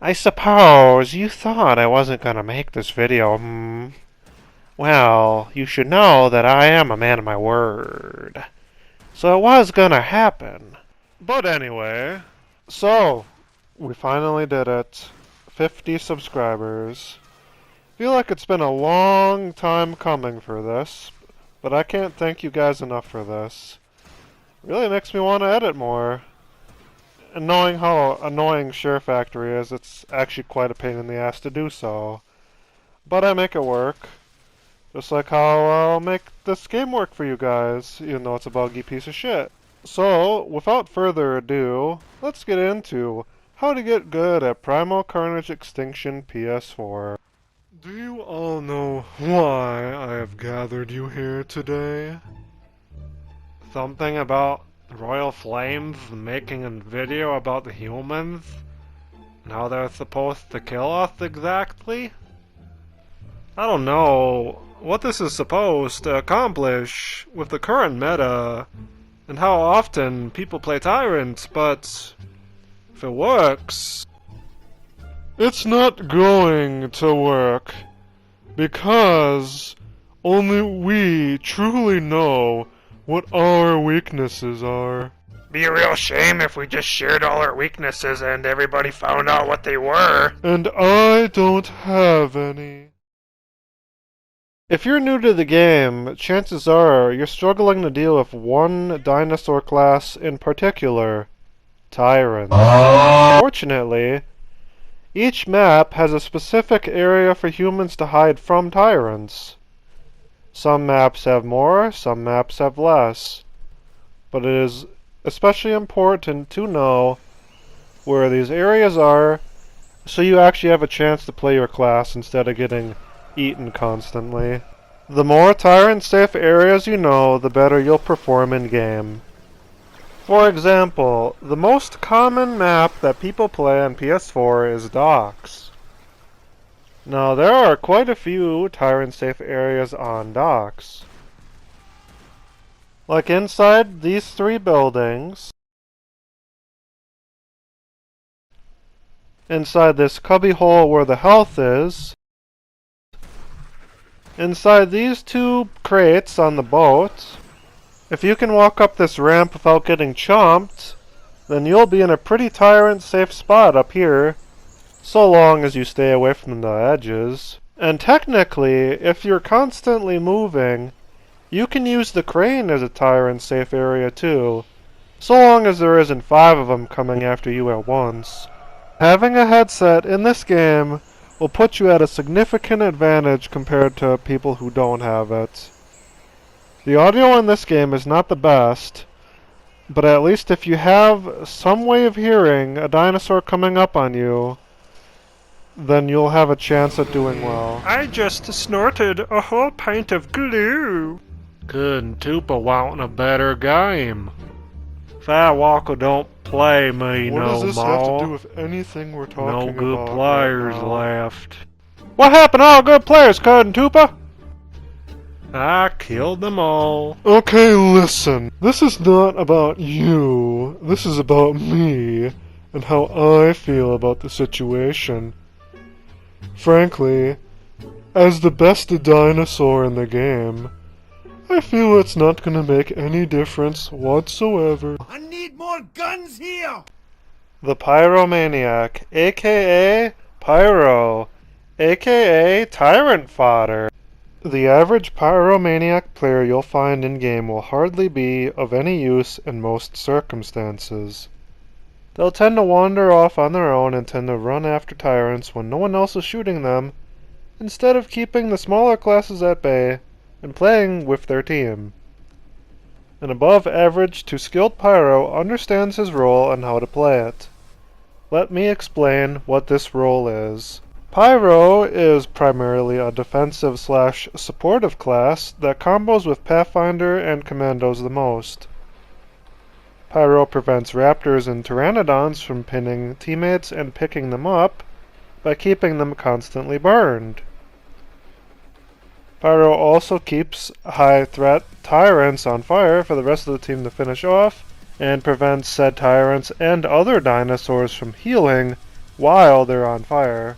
I suppose you thought I wasn't gonna make this video, hmm? Well, you should know that I am a man of my word. So it was gonna happen. But anyway, so, we finally did it. 50 subscribers. Feel like it's been a long time coming for this, but I can't thank you guys enough for this. Really makes me want to edit more. And knowing how annoying Share Factory is, it's actually quite a pain in the ass to do so. But I make it work. Just like how I'll make this game work for you guys, even though it's a buggy piece of shit. So, without further ado, let's get into how to get good at Primal Carnage Extinction PS4. Do you all know why I have gathered you here today? Something about Royal Flames making a video about the humans? And how they're supposed to kill us exactly? I don't know what this is supposed to accomplish with the current meta, and how often people play tyrants, but if it works... It's not going to work, because only we truly know what our weaknesses are. Be a real shame if we just shared all our weaknesses and everybody found out what they were. And I don't have any. If you're new to the game, chances are you're struggling to deal with one dinosaur class in particular, Tyrants. Fortunately, each map has a specific area for humans to hide from Tyrants. Some maps have more, some maps have less. But it is especially important to know where these areas are so you actually have a chance to play your class instead of getting eaten constantly. The more tyrant-safe areas you know, the better you'll perform in-game. For example, the most common map that people play on PS4 is Docks. Now, there are quite a few tyrant-safe areas on Docks. Like inside these 3 buildings, inside this cubbyhole where the health is, inside these 2 crates on the boat. If you can walk up this ramp without getting chomped, then you'll be in a pretty tyrant-safe spot up here, so long as you stay away from the edges. And technically, if you're constantly moving, you can use the crane as a tyrant-safe area too, so long as there isn't 5 of them coming after you at once. Having a headset in this game will put you at a significant advantage compared to people who don't have it. The audio in this game is not the best, but at least if you have some way of hearing a dinosaur coming up on you, then you'll have a chance at doing well. I just snorted a whole pint of glue. Couldn't Tupa want a better game. Fat Walker don't play me no more. What does this have to do with anything we're talking about? No good right players now? left. What happened to all good players, Couldn't Tupa? I killed them all. Okay, listen. This is not about you. This is about me and how I feel about the situation. Frankly, as the best dinosaur in the game, I feel it's not gonna make any difference whatsoever. I need more guns here! The Pyromaniac, aka Pyro, aka Tyrant Fodder. The average Pyromaniac player you'll find in-game will hardly be of any use in most circumstances. They'll tend to wander off on their own and tend to run after tyrants when no one else is shooting them, instead of keeping the smaller classes at bay and playing with their team. An above-average to skilled Pyro understands his role and how to play it. Let me explain what this role is. Pyro is primarily a defensive/supportive class that combos with Pathfinder and Commandos the most. Pyro prevents raptors and pteranodons from pinning teammates and picking them up by keeping them constantly burned. Pyro also keeps high-threat tyrants on fire for the rest of the team to finish off, and prevents said tyrants and other dinosaurs from healing while they're on fire.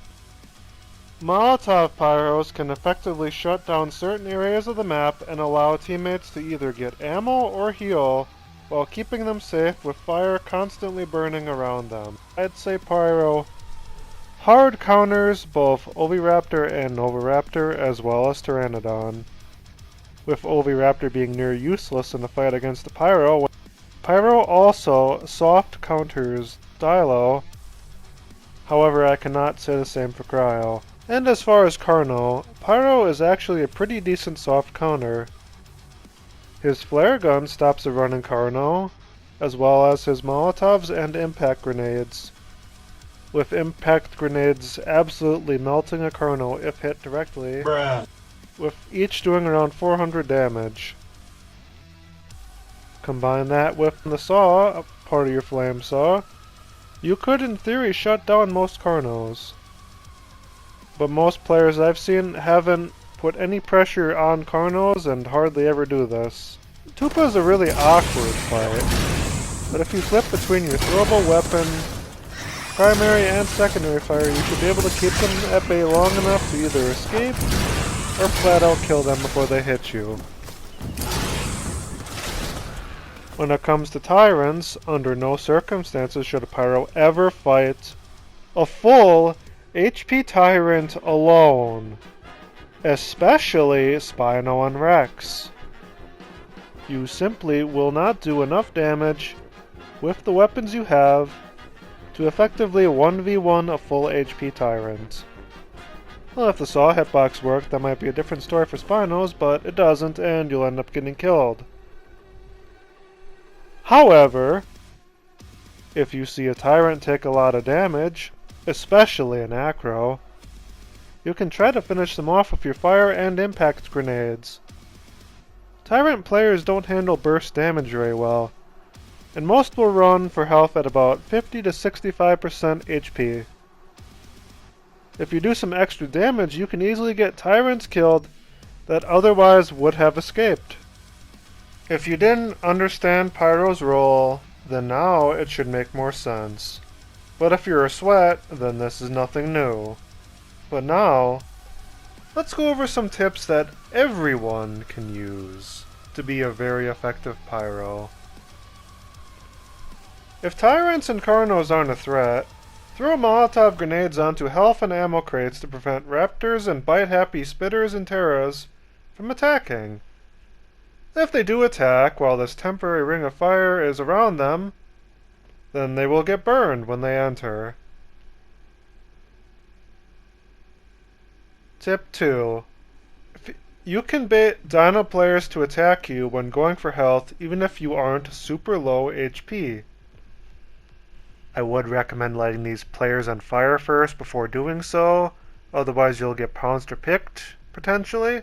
Molotov pyros can effectively shut down certain areas of the map and allow teammates to either get ammo or heal while keeping them safe with fire constantly burning around them. I'd say Pyro hard counters both Oviraptor and Noviraptor as well as Pteranodon, with Oviraptor being near useless in the fight against the Pyro. Pyro also soft counters Dilo, however I cannot say the same for Cryo. And as far as Carno, Pyro is actually a pretty decent soft counter. His flare gun stops a running Carno, as well as his Molotovs and impact grenades, with impact grenades absolutely melting a Carno if hit directly, with each doing around 400 damage. Combine that with the saw, part of your flame saw, you could in theory shut down most Carnos. But most players I've seen haven't put any pressure on Carnos and hardly ever do this. Tupa is a really awkward fight, but if you flip between your throwable weapon, primary and secondary fire, you should be able to keep them at bay long enough to either escape or flat out kill them before they hit you. When it comes to Tyrants, under no circumstances should a Pyro ever fight a full HP Tyrant alone, especially Spino and Rex. You simply will not do enough damage with the weapons you have to effectively 1v1 a full HP Tyrant. Well, if the saw hitbox worked, that might be a different story for Spinos, but it doesn't, and you'll end up getting killed. However, if you see a Tyrant take a lot of damage, especially an Acro, you can try to finish them off with your fire and impact grenades. Tyrant players don't handle burst damage very well, and most will run for health at about 50 to 65% HP. If you do some extra damage, you can easily get Tyrants killed that otherwise would have escaped. If you didn't understand Pyro's role, then now it should make more sense. But if you're a sweat, then this is nothing new. But now, let's go over some tips that everyone can use to be a very effective Pyro. If Tyrants and Carnos aren't a threat, throw Molotov grenades onto health and ammo crates to prevent Raptors and bite-happy Spitters and Terras from attacking. If they do attack while this temporary ring of fire is around them, then they will get burned when they enter. Tip 2. You can bait Dino players to attack you when going for health even if you aren't super low HP. I would recommend lighting these players on fire first before doing so, otherwise you'll get pounced or picked, potentially.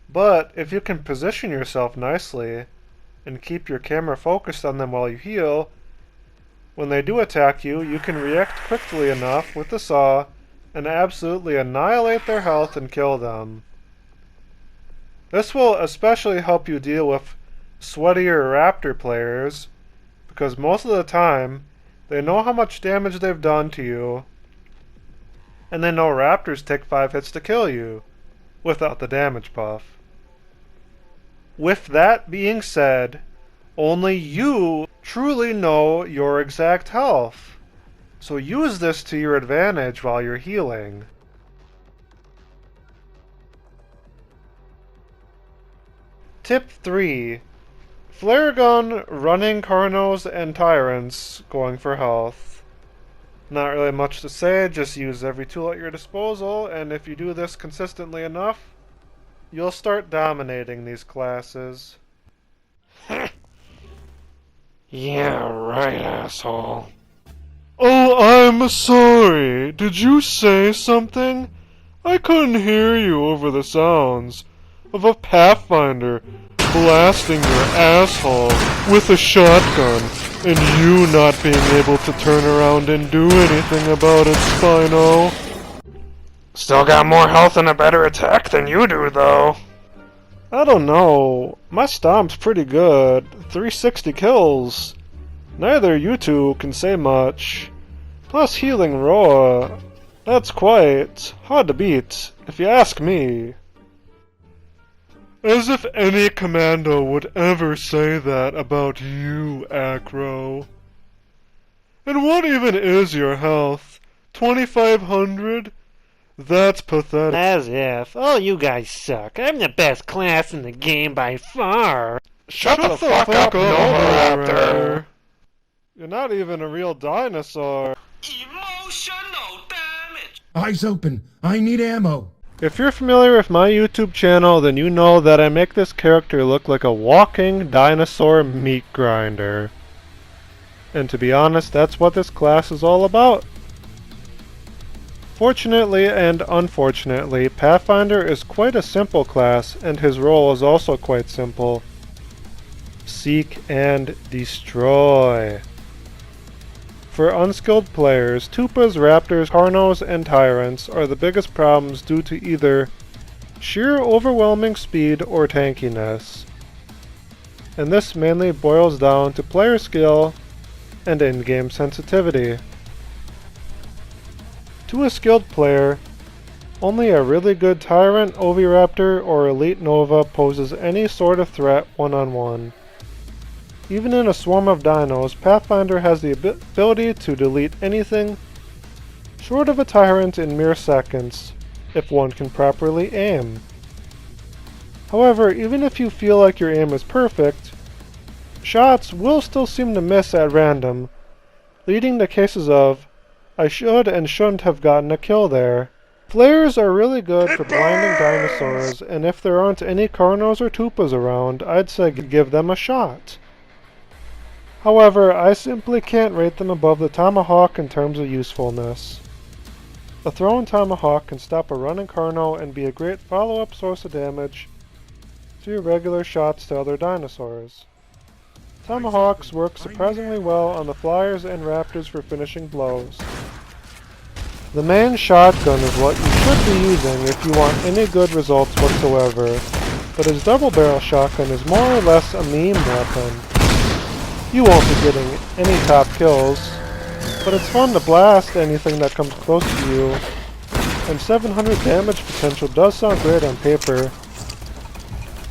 But if you can position yourself nicely and keep your camera focused on them while you heal, when they do attack you, you can react quickly enough with the saw and absolutely annihilate their health and kill them. This will especially help you deal with sweatier Raptor players, because most of the time they know how much damage they've done to you, and they know Raptors take 5 hits to kill you, without the damage buff. With that being said, only you truly know your exact health, so use this to your advantage while you're healing. Tip 3. Flare gun, running Carnos and Tyrants, going for health. Not really much to say, just use every tool at your disposal, and if you do this consistently enough, you'll start dominating these classes. Yeah, right, asshole. Oh, I'm sorry. Did you say something? I couldn't hear you over the sounds of a Pathfinder blasting your asshole with a shotgun and you not being able to turn around and do anything about it, Spino. Still got more health and a better attack than you do, though. I don't know. My stomp's pretty good. 360 kills. Neither you two can say much. Plus healing Roa. That's quite hard to beat, if you ask me. As if any Commando would ever say that about you, Acro. And what even is your health? 2,500? That's pathetic. As if. Oh, you guys suck. I'm the best class in the game by far. Shut the fuck up, Novoraptor! You're not even a real dinosaur. Emotional damage. Eyes open. I need ammo. If you're familiar with my YouTube channel, then you know that I make this character look like a walking dinosaur meat grinder. And to be honest, that's what this class is all about. Fortunately and unfortunately, Pathfinder is quite a simple class, and his role is also quite simple. Seek and destroy. For unskilled players, Tupas, Raptors, Carnos, and Tyrants are the biggest problems due to either sheer overwhelming speed or tankiness. And this mainly boils down to player skill and in-game sensitivity. To a skilled player, only a really good Tyrant, Oviraptor, or Elite Nova poses any sort of threat one-on-one. Even in a swarm of dinos, Pathfinder has the ability to delete anything short of a Tyrant in mere seconds, if one can properly aim. However, even if you feel like your aim is perfect, shots will still seem to miss at random, leading to cases of, I should and shouldn't have gotten a kill there. Flares are really good for blinding dinosaurs, and if there aren't any Carnos or Tupas around, I'd say give them a shot. However, I simply can't rate them above the Tomahawk in terms of usefulness. A thrown Tomahawk can stop a running Carno and be a great follow-up source of damage to your regular shots to other dinosaurs. Tomahawks work surprisingly well on the Flyers and Raptors for finishing blows. The main shotgun is what you should be using if you want any good results whatsoever, but his double-barrel shotgun is more or less a meme weapon. You won't be getting any top kills, but it's fun to blast anything that comes close to you, and 700 damage potential does sound great on paper,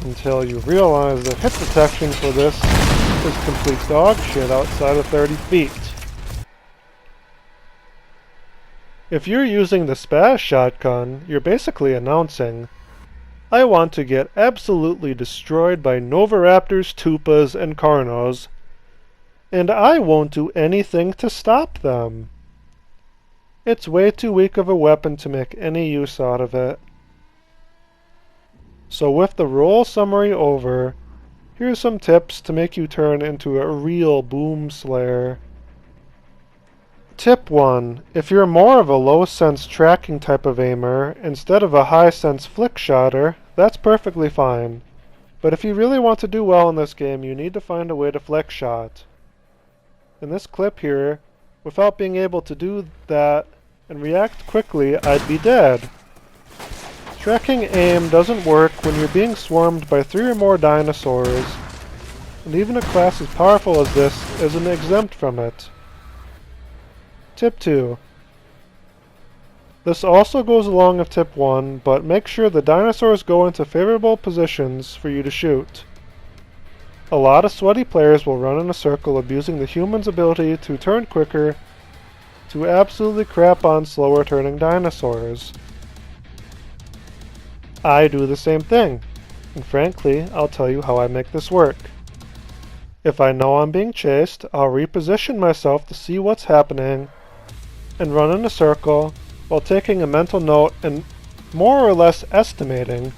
until you realize that hit detection for this is complete dog shit outside of 30 feet. If you're using the Spaz shotgun, you're basically announcing, I want to get absolutely destroyed by Novoraptors, Tupas, and Carnos, and I won't do anything to stop them. It's way too weak of a weapon to make any use out of it. So with the role summary over, here's some tips to make you turn into a real boom slayer. Tip 1. If you're more of a low-sense tracking type of aimer, instead of a high-sense flick shotter, that's perfectly fine. But if you really want to do well in this game, you need to find a way to flick shot. In this clip here, without being able to do that and react quickly, I'd be dead. Tracking aim doesn't work when you're being swarmed by 3 or more dinosaurs, and even a class as powerful as this isn't exempt from it. Tip 2. This also goes along with Tip 1, but make sure the dinosaurs go into favorable positions for you to shoot. A lot of sweaty players will run in a circle abusing the human's ability to turn quicker to absolutely crap on slower turning dinosaurs. I do the same thing, and frankly, I'll tell you how I make this work. If I know I'm being chased, I'll reposition myself to see what's happening and run in a circle while taking a mental note and more or less estimating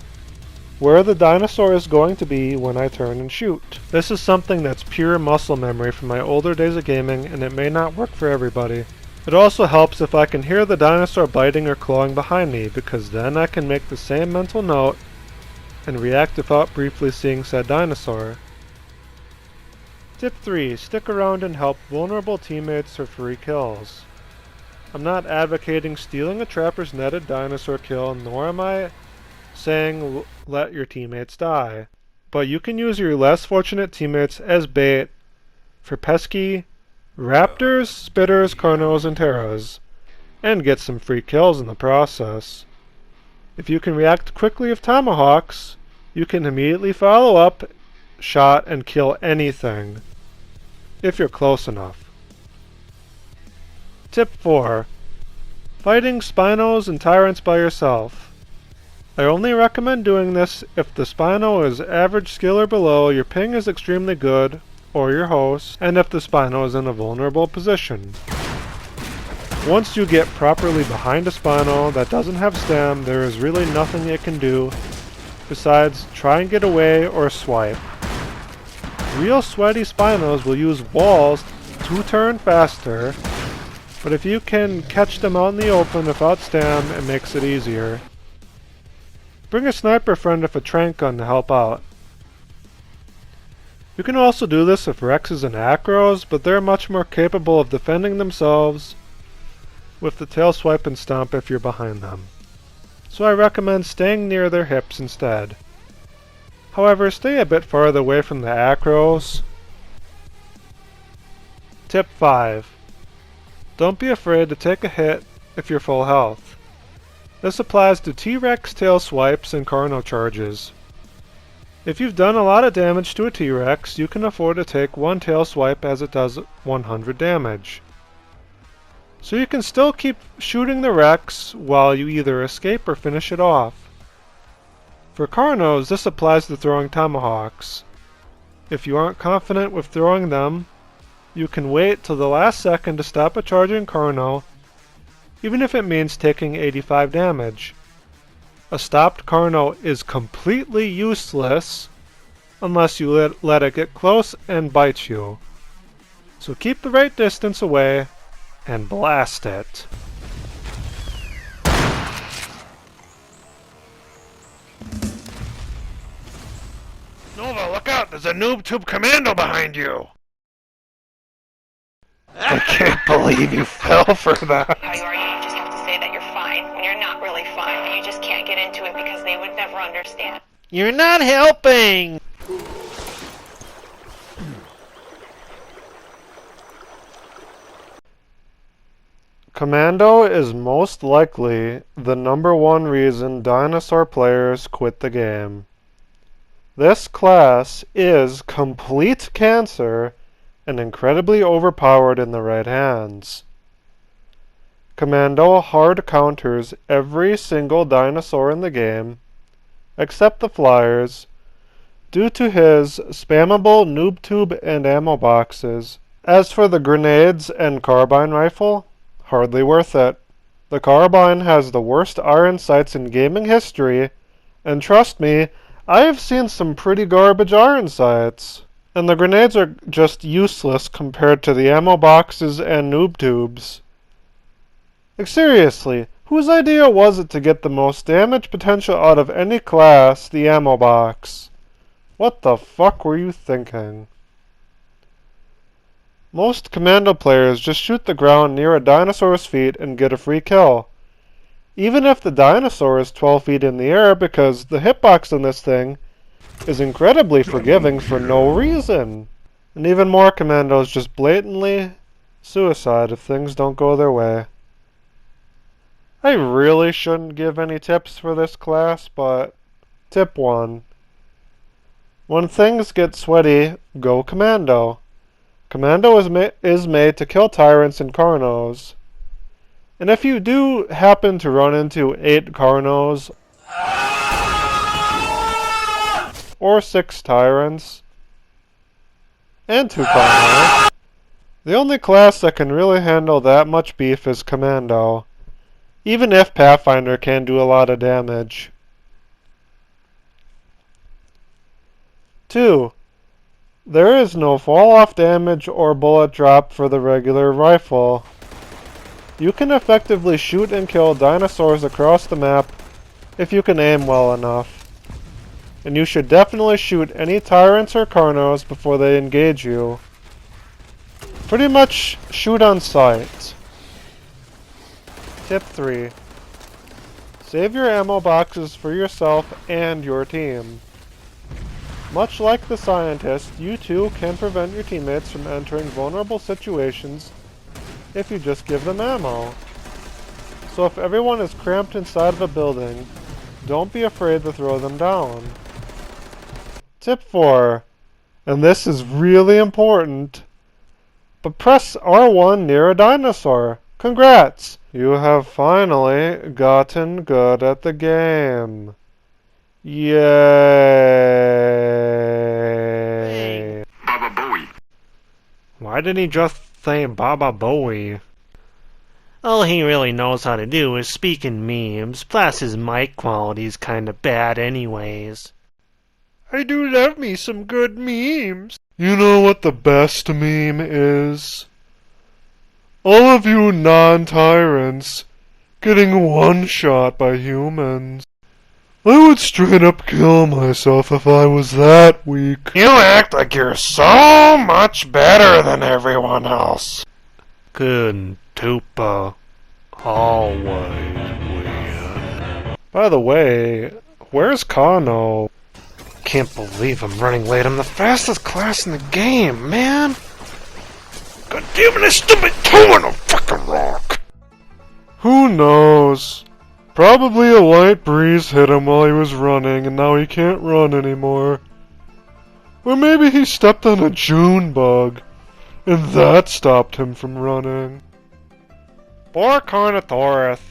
where the dinosaur is going to be when I turn and shoot. This is something that's pure muscle memory from my older days of gaming, and it may not work for everybody. It also helps if I can hear the dinosaur biting or clawing behind me, because then I can make the same mental note and react without briefly seeing said dinosaur. Tip 3. Stick around and help vulnerable teammates for free kills. I'm not advocating stealing a trapper's netted dinosaur kill, nor am I saying let your teammates die. But you can use your less fortunate teammates as bait for pesky raptors, spitters, carnos, and terras, and get some free kills in the process. If you can react quickly with tomahawks, you can immediately follow up, shot, and kill anything, if you're close enough. Tip 4. Fighting Spinos and Tyrants by yourself. I only recommend doing this if the Spino is average skill or below, your ping is extremely good, or your host, and if the Spino is in a vulnerable position. Once you get properly behind a Spino that doesn't have stam, there is really nothing it can do besides try and get away or swipe. Real sweaty Spinos will use walls to turn faster, but if you can catch them out in the open without stam, it makes it easier. Bring a sniper friend with a trank gun to help out. You can also do this with Rexes and Acros, but they're much more capable of defending themselves with the tail swipe and stomp if you're behind them. So I recommend staying near their hips instead. However, stay a bit farther away from the Acros. Tip 5. Don't be afraid to take a hit if you're full health. This applies to T-Rex tail swipes and Carno charges. If you've done a lot of damage to a T-Rex, you can afford to take one tail swipe as it does 100 damage. So you can still keep shooting the Rex while you either escape or finish it off. For Carnos, this applies to throwing tomahawks. If you aren't confident with throwing them, you can wait till the last second to stop a charging Carno, even if it means taking 85 damage. A stopped Carno is completely useless unless you let it get close and bite you. So keep the right distance away and blast it. Nova, look out! There's a noob tube commando behind you! I can't believe you fell for that. How you are, you just have to say that you're fine when you're not really fine. You just can't get into it because they would never understand. You're not helping! Commando is most likely the #1 reason Dinosaur players quit the game. This class is complete cancer and incredibly overpowered in the right hands. Commando hard counters every single dinosaur in the game, except the flyers, due to his spammable noob tube and ammo boxes. As for the grenades and carbine rifle, hardly worth it. The carbine has the worst iron sights in gaming history, and trust me, I have seen some pretty garbage iron sights. And the grenades are just useless compared to the ammo boxes and noob tubes. Like seriously, whose idea was it to get the most damage potential out of any class, the ammo box? What the fuck were you thinking? Most Commando players just shoot the ground near a dinosaur's feet and get a free kill. Even if the dinosaur is 12 feet in the air, because the hitbox on this thing is incredibly forgiving for no reason. And even more Commandos just blatantly suicide if things don't go their way. I really shouldn't give any tips for this class, but tip 1. When things get sweaty, go Commando. Commando is made to kill tyrants and Carnos. And if you do happen to run into 8 Carnos or 6 tyrants and 2 Carnos, the only class that can really handle that much beef is Commando, even if Pathfinder can do a lot of damage. 2. There is no fall-off damage or bullet drop for the regular rifle. You can effectively shoot and kill dinosaurs across the map if you can aim well enough. And you should definitely shoot any tyrants or Carnos before they engage you. Pretty much shoot on sight. Tip 3. Save your ammo boxes for yourself and your team. Much like the scientist, you too can prevent your teammates from entering vulnerable situations if you just give them ammo. So if everyone is cramped inside of a building, don't be afraid to throw them down. Tip 4, and this is really important, but press R1 near a dinosaur. Congrats! You have finally gotten good at the game. Yay! Baba Booey. Why didn't he just say Baba Bowie? All he really knows how to do is speak in memes, plus his mic quality's kinda bad anyways. I do love me some good memes. You know what the best meme is? All of you non-tyrants getting one-shot by humans. I would straight up kill myself if I was that weak. You act like you're so much better than everyone else. Good Tupa. Always win. By the way, where's Kano? Can't believe I'm running late. I'm the fastest class in the game, man. God damn it, I stubbed my toe on a fucking rock. Who knows? Probably a light breeze hit him while he was running and now he can't run anymore. Or maybe he stepped on a June bug and that stopped him from running. Poor Carnotaurus.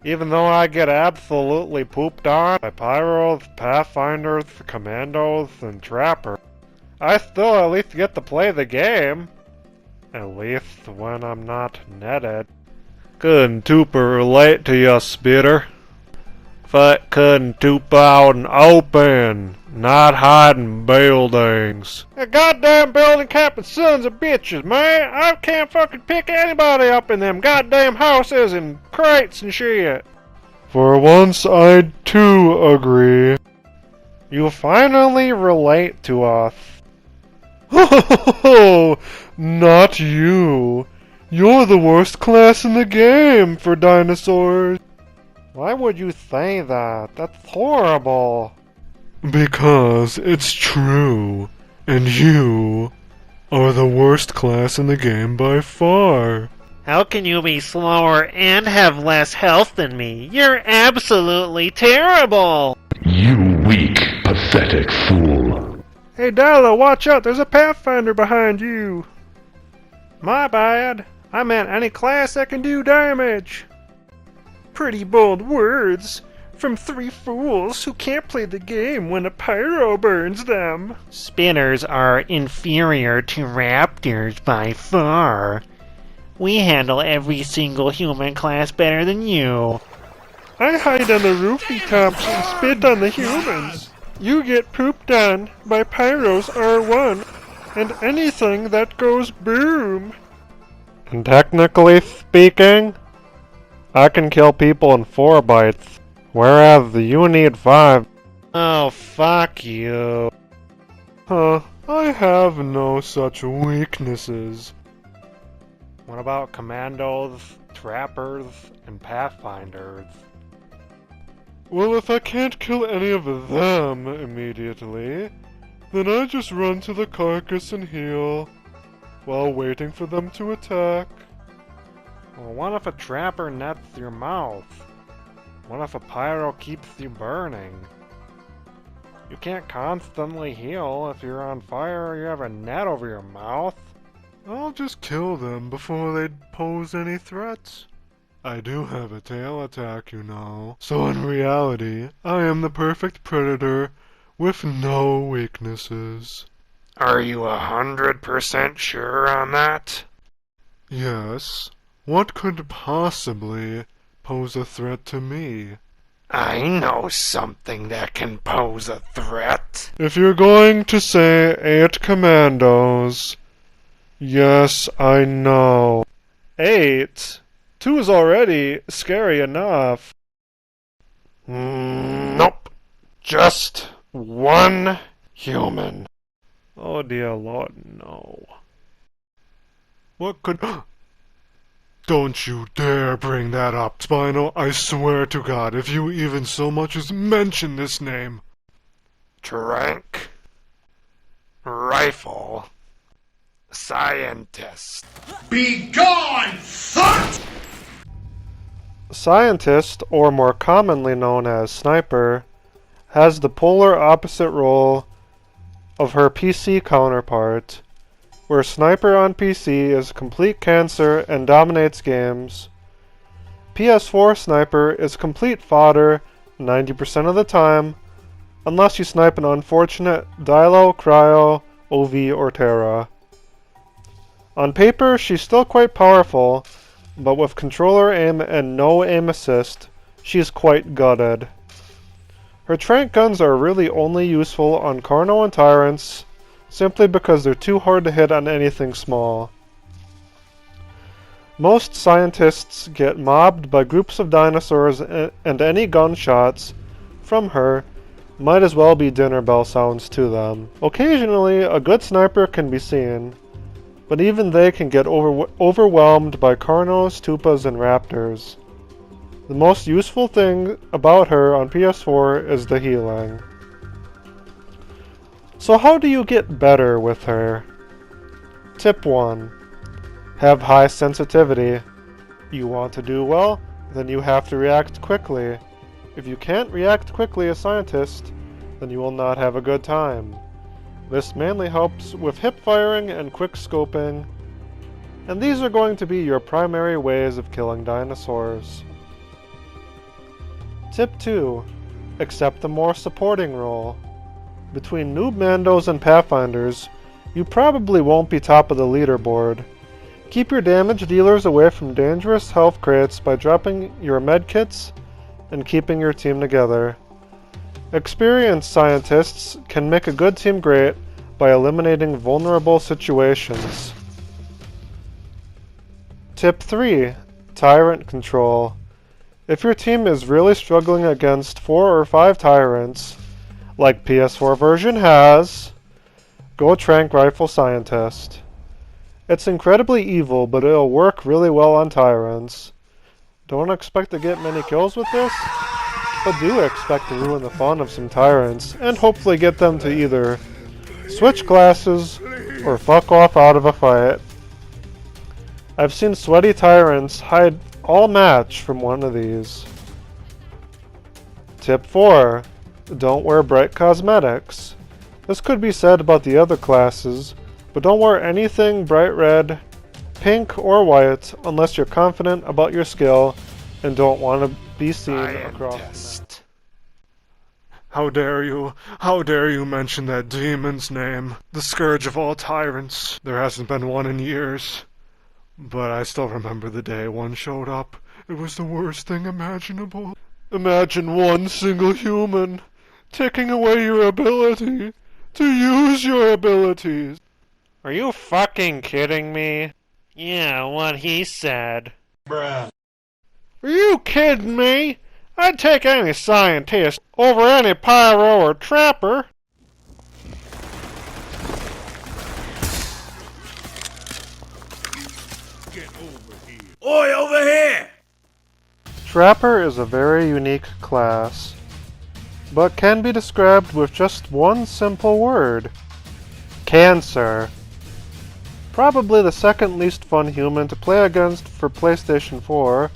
Even though I get absolutely pooped on by Pyros, Pathfinders, Commandos, and Trappers, I still at least get to play the game. At least when I'm not netted. Couldn't Tupa relate to ya, Spitter? But couldn't Tupa out and open, not hiding buildings. A goddamn building capping sons of bitches, man! I can't fucking pick anybody up in them goddamn houses and crates and shit. For once, I too agree. You finally relate to us. Oh, not you. You're the worst class in the game for dinosaurs. Why would you say that? That's horrible. Because it's true, and you are the worst class in the game by far. How can you be slower and have less health than me? You're absolutely terrible! You weak, pathetic fool. Hey Dalla, watch out, there's a Pathfinder behind you. My bad. I meant any class that can do damage. Pretty bold words from three fools who can't play the game when a pyro burns them. Spinners are inferior to raptors by far. We handle every single human class better than you. I hide on the rooftops and spit on the humans. You get pooped on by Pyro's R1 and anything that goes boom. And technically speaking, I can kill people in 4 bites, whereas you need 5. Oh, fuck you. Huh, I have no such weaknesses. What about Commandos, Trappers, and Pathfinders? Well, if I can't kill any of them immediately, then I just run to the carcass and heal, while waiting for them to attack. Well, what if a Trapper nets your mouth? What if a Pyro keeps you burning? You can't constantly heal if you're on fire or you have a net over your mouth. I'll just kill them before they pose any threats. I do have a tail attack, you know. So in reality, I am the perfect predator with no weaknesses. Are you 100% sure on that? Yes. What could possibly pose a threat to me? I know something that can pose a threat. If you're going to say 8 commandos, yes, I know. 8? 2 is already scary enough. Nope. Just one human. Oh dear Lord, no. What could... Don't you dare bring that up, Spino. I swear to God, if you even so much as mention this name. Trank. rifle. Scientist. Be gone, thought! Scientist, or more commonly known as Sniper, has the polar opposite role of her PC counterpart, where Sniper on PC is complete cancer and dominates games. PS4 Sniper is complete fodder 90% of the time, unless you snipe an unfortunate Dilo, Cryo, OV, or Terra. On paper, she's still quite powerful, but with controller aim and no aim assist, she's quite gutted. Her trank guns are really only useful on Carno and Tyrants, simply because they're too hard to hit on anything small. Most scientists get mobbed by groups of dinosaurs, and any gunshots from her might as well be dinner bell sounds to them. Occasionally, a good sniper can be seen, but even they can get overwhelmed by Carnos, Tupas, and Raptors. The most useful thing about her on PS4 is the healing. So how do you get better with her? Tip 1. Have high sensitivity. You want to do well? Then you have to react quickly. If you can't react quickly as Scientist, then you will not have a good time. This mainly helps with hip firing and quick scoping, and these are going to be your primary ways of killing dinosaurs. Tip 2. Accept the more supporting role. Between Noob Mandos and Pathfinders, you probably won't be top of the leaderboard. Keep your damage dealers away from dangerous health crates by dropping your medkits and keeping your team together. Experienced Scientists can make a good team great by eliminating vulnerable situations. Tip 3. Tyrant control. If your team is really struggling against 4 or 5 tyrants, like PS4 version has, go Trank Rifle Scientist. It's incredibly evil, but it'll work really well on tyrants. Don't expect to get many kills with this, but do expect to ruin the fun of some tyrants, and hopefully get them to either switch classes or fuck off out of a fight. I've seen sweaty tyrants hide all match from one of these. Tip 4. Don't wear bright cosmetics. This could be said about the other classes, but don't wear anything bright red, pink, or white unless you're confident about your skill and don't want to be seen across the map. How dare you? How dare you mention that demon's name? The scourge of all tyrants. There hasn't been one in years. But I still remember the day one showed up. It was the worst thing imaginable. Imagine one single human taking away your ability to use your abilities. Are you fucking kidding me? Yeah, what he said. Are you kidding me? I'd take any scientist over any pyro or trapper. Oi, over here! Trapper is a very unique class, but can be described with just one simple word. Cancer. Probably the second least fun human to play against for PlayStation 4,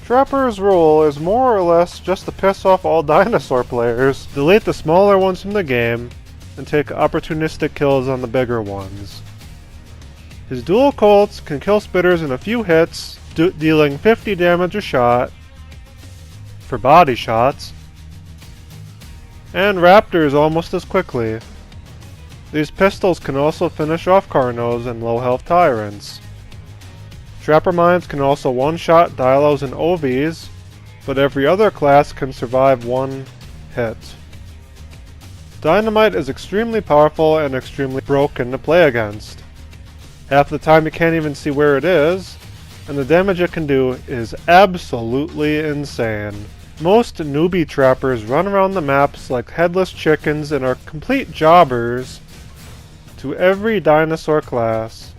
Trapper's role is more or less just to piss off all dinosaur players, delete the smaller ones from the game, and take opportunistic kills on the bigger ones. His dual Colts can kill spitters in a few hits, dealing 50 damage a shot for body shots, and Raptors almost as quickly. These pistols can also finish off Carnos and low health tyrants. Trapper mines can also one-shot Dilos and OVs, but every other class can survive one hit. Dynamite is extremely powerful and extremely broken to play against. Half the time you can't even see where it is, and the damage it can do is absolutely insane. Most newbie trappers run around the maps like headless chickens and are complete jobbers to every dinosaur class.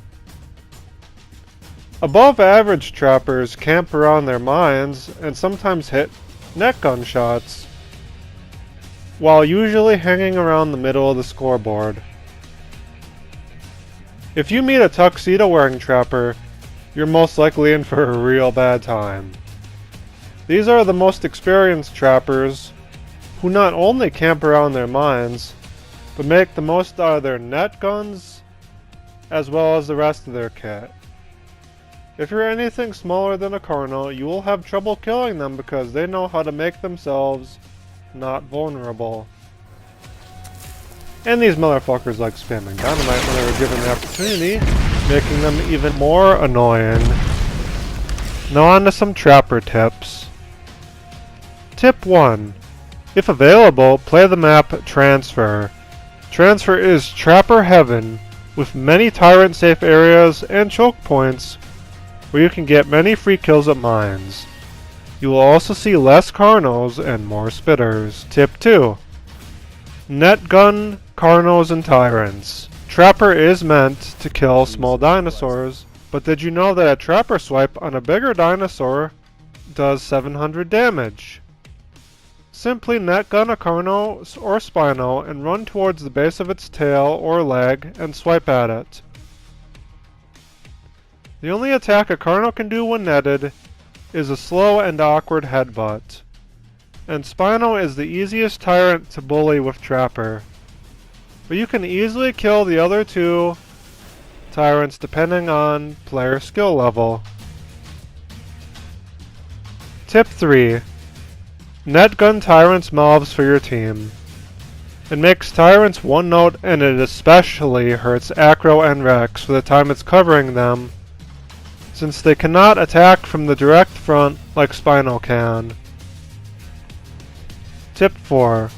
Above average trappers camp around their mines and sometimes hit net gunshots, while usually hanging around the middle of the scoreboard. If you meet a tuxedo-wearing trapper, you're most likely in for a real bad time. These are the most experienced trappers, who not only camp around their mines, but make the most out of their net guns, as well as the rest of their kit. If you're anything smaller than a Carno, you will have trouble killing them because they know how to make themselves not vulnerable. And these motherfuckers like spamming dynamite when they were given the opportunity, making them even more annoying. Now on to some trapper tips. Tip 1. If available, play the map Transfer. Transfer is trapper heaven, with many tyrant safe areas and choke points where you can get many free kills at mines. You will also see less Carnos and more spitters. Tip 2. Net gun Carnos and tyrants. Trapper is meant to kill small dinosaurs, but did you know that a trapper swipe on a bigger dinosaur does 700 damage? Simply net gun a Carno or Spino and run towards the base of its tail or leg and swipe at it. The only attack a Carno can do when netted is a slow and awkward headbutt. And Spino is the easiest tyrant to bully with Trapper. But you can easily kill the other two tyrants depending on player skill level. Tip 3. Net gun tyrants mobs for your team. It makes tyrants one note and it especially hurts Acro and Rex for the time it's covering them, since they cannot attack from the direct front like Spino can. Tip 4.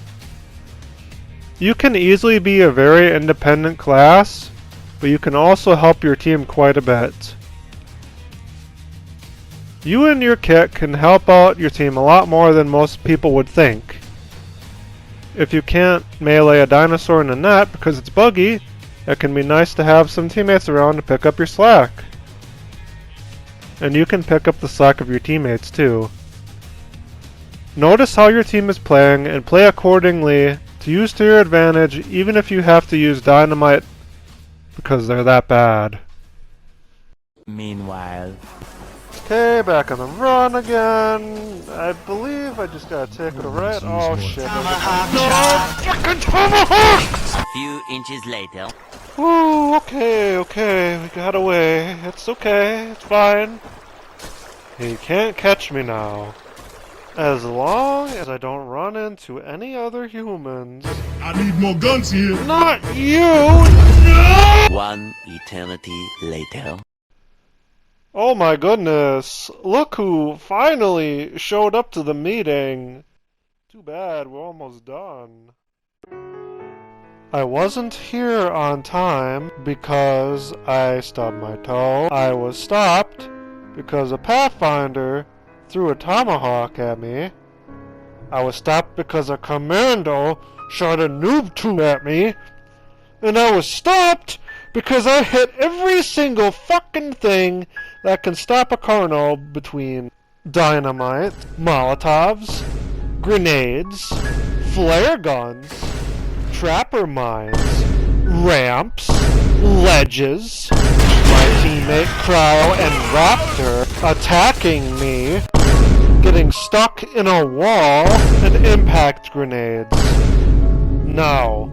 You can easily be a very independent class, but you can also help your team quite a bit. You and your kit can help out your team a lot more than most people would think. If you can't melee a dinosaur in a net because it's buggy, it can be nice to have some teammates around to pick up your slack. And you can pick up the slack of your teammates too. Notice how your team is playing and play accordingly to use to your advantage, even if you have to use dynamite because they're that bad. Meanwhile. Okay, back on the run again. I believe I just gotta take it right. Oh shit. No, fucking tomahawk! A few inches later. Woo, okay, we got away. It's okay, it's fine. He can't catch me now. As long as I don't run into any other humans. I need more guns here. Not you! No! One eternity later. Oh my goodness, look who finally showed up to the meeting. Too bad, we're almost done. I wasn't here on time because I stubbed my toe. I was stopped because a Pathfinder threw a tomahawk at me. I was stopped because a Commando shot a noob tube at me. And I was stopped because I hit every single fucking thing that can stop a Carno between dynamite, Molotovs, grenades, flare guns, trapper mines, ramps, ledges, my teammate Cryo and Raptor attacking me, getting stuck in a wall, and impact grenades. Now,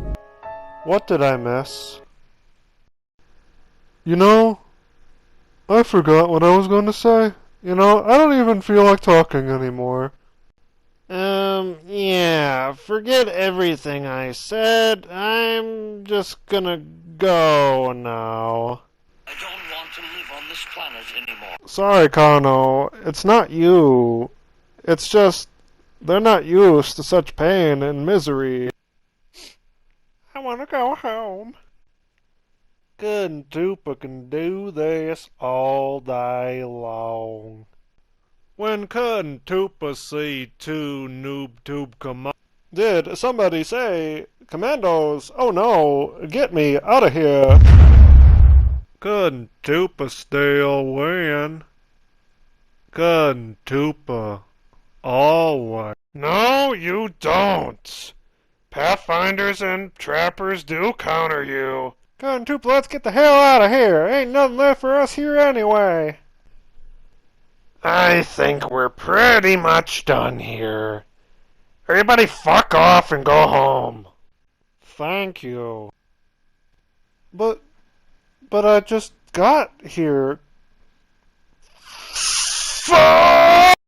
what did I miss? You know, I forgot what I was going to say. You know, I don't even feel like talking anymore. Yeah, forget everything I said. I'm just gonna go now. I don't want to live on this planet anymore. Sorry, Kano. It's not you. It's just, they're not used to such pain and misery. I wanna go home. Good Tupa can do this all day long. When couldn't Tupa see two noob tube commandos? Did somebody say, Commandos, oh no, get me out of here. Couldn't Tupa still win? Couldn't Tupa always? No, you don't. Pathfinders and trappers do counter you. Guntuple, let's get the hell out of here. Ain't nothing left for us here anyway. I think we're pretty much done here. Everybody fuck off and go home. Thank you. But I just got here. Fuck!